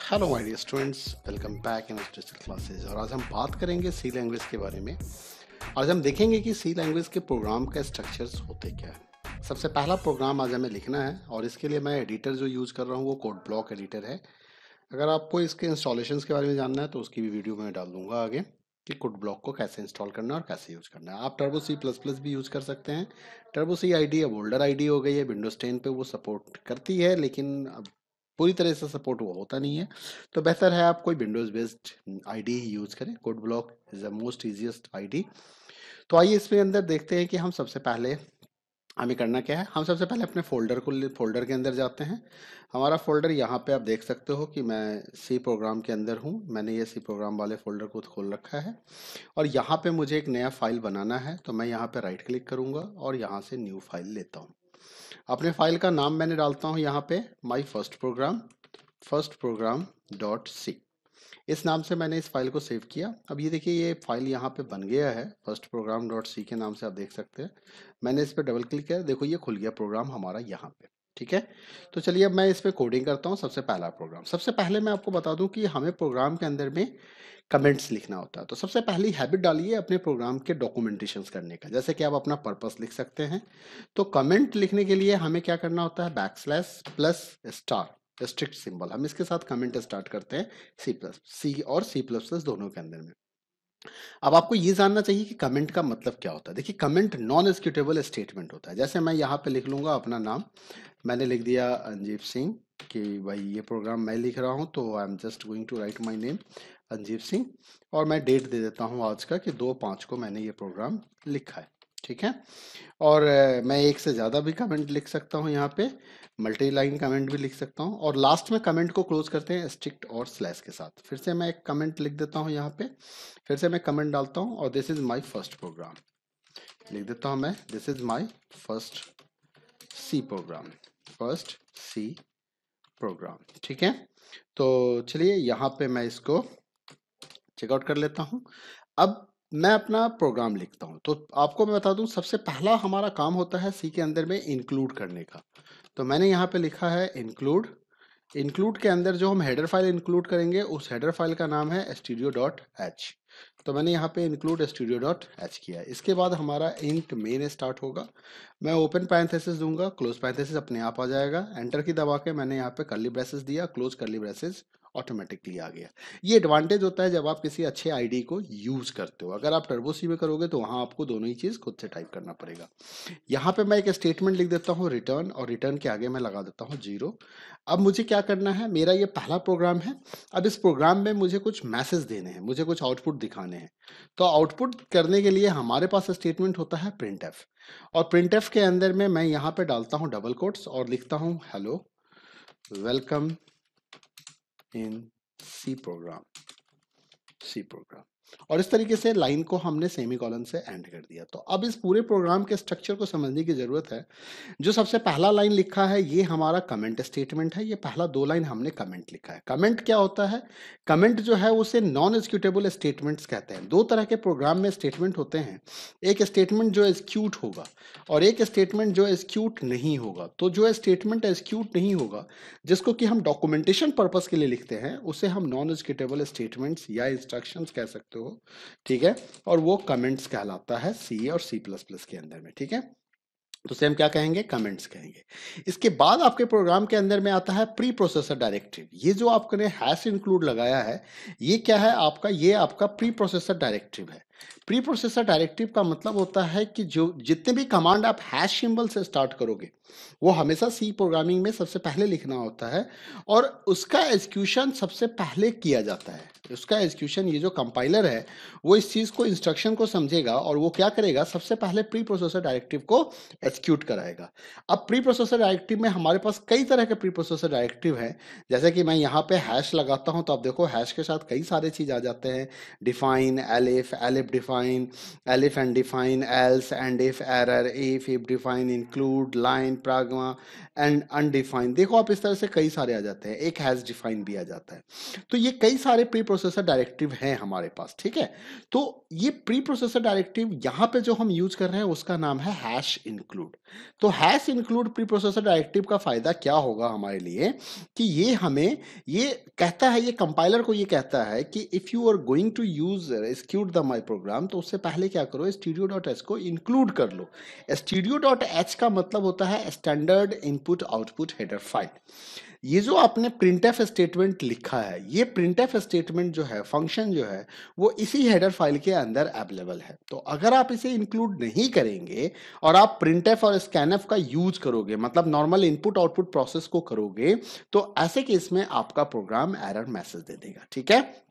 Hello my dear students, welcome back in digital classes. और आज हम बात करेंगे सी लैंग्वेज के बारे में। आज हम देखेंगे कि सी लैंग्वेज के प्रोग्राम का स्ट्रक्चर्स होते क्या है। सबसे पहला प्रोग्राम आज हमें लिखना है और इसके लिए मैं एडिटर जो यूज़ कर रहा हूँ वो कोड ब्लॉक एडिटर है। अगर आपको इसके इंस्टॉलेशंस के बारे में जानना है तो उसकी भी वीडियो मैं डाल दूंगा आगे कि कोड ब्लॉक को कैसे इंस्टॉल करना है और कैसे यूज़ करना है। आप टर्बो सी प्लस प्लस भी यूज़ कर सकते हैं। टर्बो सी आईडी अब ओल्डर आईडी हो गई है, विंडोज 10 पे वो सपोर्ट करती है, लेकिन अब पूरी तरह से सपोर्ट वो होता नहीं है। तो बेहतर है आप कोई विंडोज़ बेस्ड आईडी ही यूज़ करें। Code block is the most easiest ID. तो आइए इसमें अंदर देखते हैं कि हम सबसे पहले हमें करना क्या है। हम सबसे पहले अपने फोल्डर के अंदर जाते हैं। हमारा फोल्डर यहाँ पे आप देख सकते हो कि मैं सी प्रोग्राम के अंदर हूँ। मैंने ये सी प्रोग्राम वाले फोल्डर को खोल रखा है और यहाँ पे मुझे एक नया फाइल बनाना है। तो मैं यहाँ पे राइट क्लिक करूँगा और यहाँ से न्यू फाइल लेता हूँ। अपने फाइल का नाम मैंने डालता हूँ यहाँ पे my first program dot C. इस नाम से मैंने इस फाइल को सेव किया। अब ये देखिए, ये फाइल यहाँ पे बन गया है फर्स्ट प्रोग्राम डॉट सी के नाम से, आप देख सकते हैं। मैंने इस पर डबल क्लिक किया, देखो ये खुल गया प्रोग्राम हमारा यहाँ पे। ठीक है, तो चलिए अब मैं इस पे कोडिंग करता हूँ। सबसे पहला प्रोग्राम, सबसे पहले मैं आपको बता दूं कि हमें प्रोग्राम के अंदर में कमेंट्स लिखना होता है। तो सबसे पहली हैबिट डालिए अपने प्रोग्राम के डॉक्यूमेंटेशन करने का। जैसे कि आप अपना पर्पस लिख सकते हैं। तो कमेंट लिखने के लिए हमें क्या करना होता है, backslash plus star strict symbol, हम इसके साथ कमेंट स्टार्ट करते हैं सी और सी प्लस प्लस दोनों के अंदर में। अब आपको ये जानना चाहिए कि कमेंट का मतलब क्या होता है। देखिए, कमेंट नॉन एग्जीक्यूटेबल स्टेटमेंट होता है। जैसे मैं यहाँ पे लिख लूंगा अपना नाम, मैंने लिख दिया अंजीब सिंह कि भाई ये प्रोग्राम मैं लिख रहा हूँ, तो I am just going to write my name Anjib Singh. और मैं डेट दे देता हूँ आज का कि 2/5 को मैंने ये प्रोग्राम लिखा है। ठीक है, और मैं एक से ज़्यादा भी कमेंट लिख सकता हूँ यहाँ पे, मल्टी लाइन कमेंट भी लिख सकता हूँ। और लास्ट में कमेंट को क्लोज करते हैं स्ट्रिक्ट और स्लैश के साथ। फिर से मैं एक कमेंट लिख देता हूँ यहाँ पे, फिर से मैं कमेंट डालता हूँ और this is my first program लिख देता हूँ मैं। This is my first C program, first C program. ठीक है, तो चलिए यहाँ पे मैं इसको चेकआउट कर लेता हूँ। अब मैं अपना प्रोग्राम लिखता हूँ। तो आपको मैं बता दूं, सबसे पहला हमारा काम होता है सी के अंदर में इंक्लूड करने का। तो मैंने यहाँ पे लिखा है इंक्लूड। इंक्लूड के अंदर जो हम हेडर फाइल इंक्लूड करेंगे उस हेडर फाइल का नाम है studio.h। तो मैंने यहाँ पे इंक्लूड studio.h किया है। इसके बाद हमारा इंट मेन स्टार्ट होगा। मैं ओपन पैरेंथेसिस दूंगा, क्लोज पैरेंथेसिस अपने आप आ जाएगा। एंटर की दबा के मैंने यहाँ पे कर्ली ब्रेसेस दिया, क्लोज कर्ली ब्रेसेस ऑटोमेटिकली आ गया। ये एडवांटेज होता है जब आप किसी अच्छे आईडी को यूज करते हो। अगर आप टर्बो सी में करोगे तो वहां आपको दोनों ही चीज खुद से टाइप करना पड़ेगा। यहाँ पे मैं एक स्टेटमेंट लिख देता हूँ रिटर्न, और रिटर्न के आगे मैं लगा देता हूँ 0। अब मुझे क्या करना है, मेरा ये पहला प्रोग्राम है। अब इस प्रोग्राम में मुझे कुछ मैसेज देने हैं, मुझे कुछ आउटपुट दिखाने हैं। तो आउटपुट करने के लिए हमारे पास स्टेटमेंट होता है प्रिंट एफ। और प्रिंट एफ के अंदर में मैं यहाँ पे डालता हूँ डबल कोट्स और लिखता हूँ hello welcome in C program, C program. और इस तरीके से लाइन को हमने सेमीकोलन से एंड कर दिया। तो अब इस पूरे प्रोग्राम के स्ट्रक्चर को समझने की जरूरत है। जो सबसे पहला लाइन लिखा है ये हमारा कमेंट स्टेटमेंट है। ये पहला 2 लाइन हमने कमेंट लिखा है। कमेंट क्या होता है, कमेंट जो है उसे नॉन एग्जीक्यूटेबल स्टेटमेंट्स कहते हैं। 2 तरह के प्रोग्राम में स्टेटमेंट होते हैं, एक स्टेटमेंट जो एग्जीक्यूट होगा और एक स्टेटमेंट जो एग्जीक्यूट नहीं होगा। तो जो स्टेटमेंट एग्जीक्यूट नहीं होगा, जिसको कि हम डॉक्यूमेंटेशन पर्पस के लिए लिखते हैं, उसे हम नॉन एग्जीक्यूटेबल स्टेटमेंट्स या इंस्ट्रक्शंस कह सकते हो। ठीक है, और वो कमेंट्स कहलाता है सी और सी प्लस प्लस के अंदर में। ठीक है, तो उसे हम क्या कहेंगे, कमेंट्स कहेंगे। इसके बाद आपके प्रोग्राम के अंदर में आता है प्री प्रोसेसर डायरेक्टिव। ये जो आपने हैश इंक्लूड लगाया है, ये क्या है आपका, ये आपका प्री प्रोसेसर डायरेक्टिव है। प्री प्रोसेसर डायरेक्टिव का मतलब होता है कि जो जितने भी कमांड आप हैश सिंबल से स्टार्ट करोगे वो हमेशा सी प्रोग्रामिंग में सबसे पहले लिखना होता है और उसका एग्जीक्यूशन सबसे पहले किया जाता है। उसका एग्जीक्यूशन, ये जो कंपाइलर है वो इस चीज को, इंस्ट्रक्शन को समझेगा और वो क्या करेगा, सबसे पहले प्री प्रोसेसर डायरेक्टिव को एग्जीक्यूट कराएगा। अब प्री प्रोसेसर डायरेक्टिव में हमारे पास कई तरह के प्री प्रोसेसर डायरेक्टिव हैं। जैसे कि मैं यहाँ पे हैश लगाता हूँ तो आप देखो हैश के साथ कई सारे चीज आ जाते हैं। Define, elif, elif define, elif and define, else and if, error, if define, include, line, pragma and undefine. देखो आप इस तरह से कई सारे आ जाते हैं। एक हैश डिफाइन भी आ जाता है। तो ये कई सारे प्री प्रोसेसर डायरेक्टिव है हमारे पास, ठीक है। तो ये प्री प्रोसेसर डायरेक्टिव यहाँ पे जो हम यूज कर रहे हैं उसका नाम है हैश इंक्लूड। तो hash include pre processor directive का फायदा क्या होगा हमारे लिए कि ये हमें ये कहता है, ये कंपाइलर को ये कहता है कि if you are going to use execute the my program, तो उससे पहले क्या करो, stdio.h को इंक्लूड कर लो। stdio.h का मतलब होता है standard input output header file. ये जो आपने printf स्टेटमेंट लिखा है, ये printf स्टेटमेंट जो है, फंक्शन जो है, वो इसी हेडर फाइल के अंदर अवेलेबल है। तो अगर आप इसे इंक्लूड नहीं करेंगे और आप printf और scanf का यूज करोगे, मतलब नॉर्मल इनपुट आउटपुट प्रोसेस को करोगे, तो ऐसे केस में आपका प्रोग्राम एरर मैसेज दे देगा, ठीक है।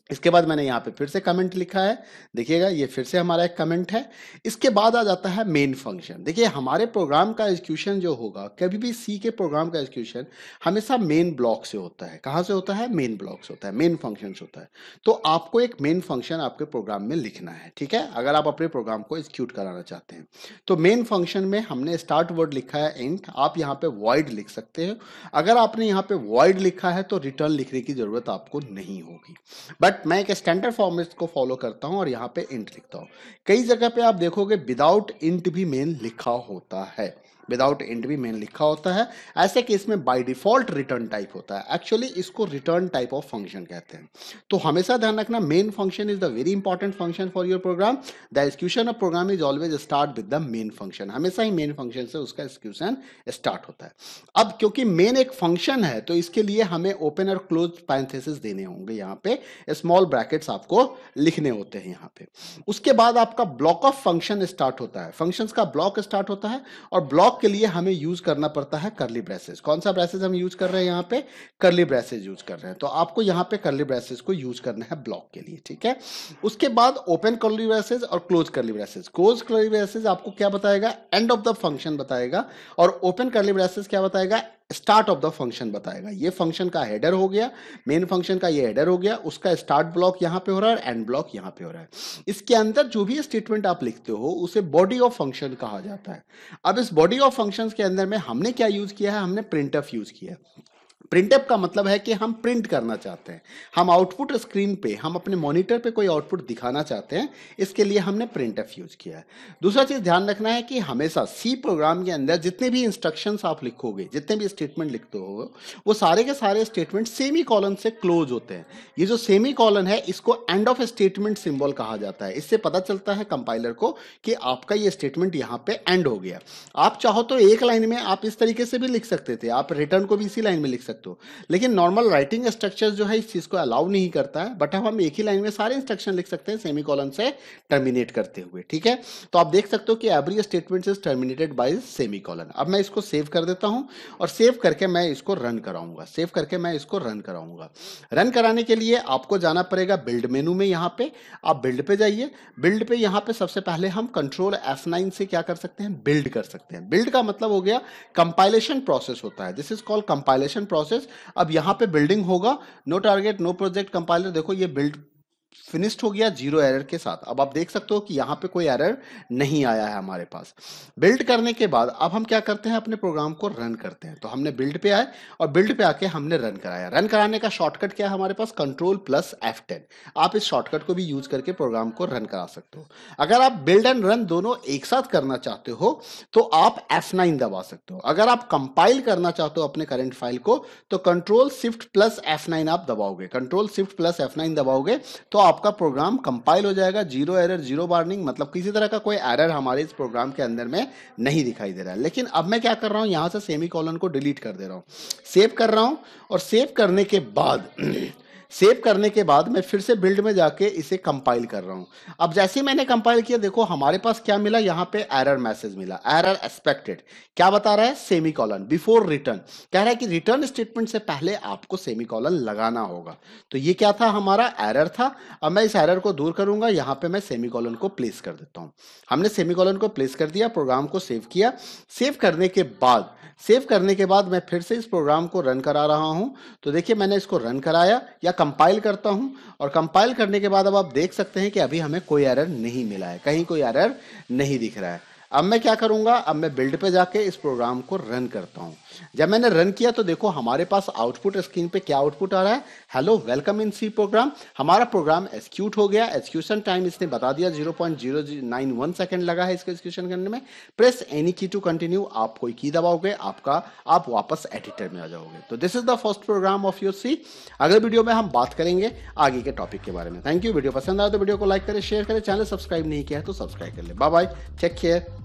इसके बाद मैंने यहाँ पे फिर से कमेंट लिखा है, देखिएगा ये फिर से हमारा एक कमेंट है। इसके बाद आ जाता है मेन फंक्शन। देखिए हमारे प्रोग्राम का एग्जीक्यूशन जो होगा, कभी भी सी के प्रोग्राम का एग्जीक्यूशन हमेशा मेन ब्लॉक से होता है। कहाँ से होता है? मेन ब्लॉक से होता है, मेन फंक्शन से होता है। तो आपको एक मेन फंक्शन आपके प्रोग्राम में लिखना है, ठीक है, अगर आप अपने प्रोग्राम को एग्जीक्यूट कराना चाहते हैं। तो मेन फंक्शन में हमने स्टार्ट वर्ड लिखा है इंट, आप यहाँ पे वॉइड लिख सकते हैं। अगर आपने यहाँ पे वॉइड लिखा है तो रिटर्न लिखने की जरूरत आपको नहीं होगी, बट मैं एक स्टैंडर्ड फॉर्मेट को फॉलो करता हूं और यहाँ पे इंट लिखता हूं। कई जगह पे आप देखोगे विदाउट इंट भी मेन लिखा होता है, विदाउट इंट भी मेन लिखा होता है। ऐसे केस में बाय डिफॉल्ट रिटर्न टाइप होता है। एक्चुअली इसको रिटर्न टाइप ऑफ फंक्शन कहते हैं। तो हमेशा ध्यान रखना, main function is the very important function for your program. The execution of program is always start with the main function. हमेशा ही मेन फंक्शन से उसका एग्जीक्यूशन स्टार्ट होता है। अब क्योंकि मेन एक फंक्शन है तो इसके लिए हमें ओपन और क्लोज पैरेंथेसिस देने होंगे, यहाँ पे स्मॉल ब्रैकेट्स आपको लिखने होते हैं यहाँ पे। उसके बाद आपका ब्लॉक ऑफ फंक्शन स्टार्ट होता है, फंक्शंस का ब्लॉक स्टार्ट होता है, और ब्लॉक के लिए हमें यूज करना पड़ता है कर्ली ब्रेसेस। कौन सा ब्रेसेस हम यूज कर रहे हैं? यहाँ पे कर्ली ब्रेसेस यूज कर रहे हैं। तो आपको यहाँ पे कर्ली ब्रेसेस को यूज करना है ब्लॉक के लिए, ठीक है। उसके बाद ओपन कर्ली ब्रेसेस और close curly braces. Close curly braces आपको क्या बताएगा? एंड ऑफ द फंक्शन बताएगा, और ओपन कर्ली ब्रेसेस क्या बताएगा? स्टार्ट ऑफ द फंक्शन बताएगा। ये फंक्शन का हेडर हो गया, मेन फंक्शन का ये हेडर हो गया, उसका स्टार्ट ब्लॉक यहाँ पे हो रहा है और एंड ब्लॉक यहाँ पे हो रहा है। इसके अंदर जो भी स्टेटमेंट आप लिखते हो उसे बॉडी ऑफ फंक्शन कहा जाता है। अब इस बॉडी ऑफ फंक्शंस के अंदर में हमने क्या यूज किया है? हमने प्रिंटफ यूज किया है। प्रिंटफ का मतलब है कि हम प्रिंट करना चाहते हैं, हम आउटपुट स्क्रीन पे, हम अपने मॉनिटर पे कोई आउटपुट दिखाना चाहते हैं, इसके लिए हमने प्रिंटफ यूज किया है। दूसरा चीज ध्यान रखना है कि हमेशा सी प्रोग्राम के अंदर जितने भी इंस्ट्रक्शंस आप लिखोगे, जितने भी स्टेटमेंट लिखते हो, वो सारे के सारे स्टेटमेंट सेमी कॉलन से क्लोज होते हैं। ये जो सेमी कॉलन है इसको एंड ऑफ स्टेटमेंट सिंबल कहा जाता है। इससे पता चलता है कंपाइलर को कि आपका ये स्टेटमेंट यहाँ पे एंड हो गया। आप चाहो तो एक लाइन में आप इस तरीके से भी लिख सकते थे, आप रिटर्न को भी इसी लाइन में लिख सकते हो, लेकिन नॉर्मल राइटिंग स्ट्रक्चर जो है इस चीज को अलाउ नहीं करता है। बट अब हम एक ही लाइन में सारे इंस्ट्रक्शन लिख सकते हैं सेमीकोलन से टर्मिनेट करते हुए, ठीक है। तो आप देख सकते हो कि every statement is terminated bye semicolon. अब मैं इसको सेव कर देता हूं और सेव करके मैं इसको रन कराऊंगा, सेव करके मैं इसको रन कराऊंगा। रन कराने के लिए आपको जाना पड़ेगा बिल्ड मेनू में। यहाँ पे आप बिल्ड पे जाइए, बिल्ड पे यहाँ पे सबसे पहले हम कंट्रोल F9 से क्या कर सकते हैं? बिल्ड कर सकते हैं। बिल्ड का मतलब हो गया कंपाइलेशन प्रोसेस होता है, this is called compilation process. अब यहाँ पे बिल्डिंग होगा, no target no project compiler, देखो ये बिल्ड फिनिश्ड हो गया जीरो एरर के साथ। अब आप देख सकते हो कि यहाँ पे कोई एरर नहीं आया है हमारे पास। बिल्ड करने के बाद अब हम क्या करते हैं? अपने प्रोग्राम को रन करते हैं। तो हमने बिल्ड पे आए और बिल्ड पे आके हमने रन कराया। रन कराने का शॉर्टकट क्या है हमारे पास? Control plus F10। आप इस शॉर्टकट को भी यूज करके प्रोग्राम को रन करा सकते हो। अगर आप बिल्ड एंड रन दोनों एक साथ करना चाहते हो तो आप F9 दबा सकते हो। अगर आप कंपाइल करना चाहते हो अपने करंट फाइल को तो कंट्रोल शिफ्ट प्लस F9 आप दबाओगे। कंट्रोल शिफ्ट प्लस F9 दबाओगे तो आपका प्रोग्राम कंपाइल हो जाएगा। जीरो एरर जीरो वार्निंग, मतलब किसी तरह का कोई एरर हमारे इस प्रोग्राम के अंदर में नहीं दिखाई दे रहा है। लेकिन अब मैं क्या कर रहा हूं? यहां से सेमीकोलन को डिलीट कर दे रहा हूं, सेव कर रहा हूं, और सेव करने के बाद सेव करने के बाद मैं फिर से बिल्ड में जाके इसे कंपाइल कर रहा हूं। अब जैसे ही मैंने कंपाइल किया, देखो हमारे पास क्या मिला? यहां पे एरर मैसेज मिला, एरर एक्सपेक्टेड। क्या बता रहा है? Semicolon before return. कह रहा है कि रिटर्न स्टेटमेंट से पहले आपको सेमीकोलन लगाना होगा। तो ये क्या था? हमारा एरर था। अब मैं इस एरर को दूर करूंगा, यहां पे मैं सेमीकोलन को प्लेस कर देता हूं। हमने सेमीकोलन को प्लेस कर दिया, प्रोग्राम को सेव किया। सेव करने के बाद मैं फिर से इस प्रोग्राम को रन करा रहा हूं। तो देखिए मैंने इसको रन कराया या कंपाइल करता हूं, और कंपाइल करने के बाद अब आप देख सकते हैं कि अभी हमें कोई एरर नहीं मिला है, कहीं कोई एरर नहीं दिख रहा है। अब मैं क्या करूंगा, अब मैं बिल्ड पे जाके इस प्रोग्राम को रन करता हूं। जब मैंने रन किया तो देखो हमारे पास आउटपुट स्क्रीन पे क्या आउटपुट आ रहा है, hello welcome in C program. हमारा प्रोग्राम एग्जीक्यूट हो गया। एग्जीक्यूशन टाइम इसने बता दिया 0.091 सेकंड लगा है इसको एग्जीक्यूशन करने में। प्रेस एनी की टू कंटिन्यू, आप कोई की दबाओगे आप वापस एडिटर में आ जाओगे। तो this is the first program of your C. अगले वीडियो में हम बात करेंगे आगे के टॉपिक के बारे में। Thank you. वीडियो पसंद आया तो वीडियो को लाइक करें, शेयर करें, चैनल सब्सक्राइब नहीं किया है तो सब्सक्राइब कर ले। Bye bye, take care.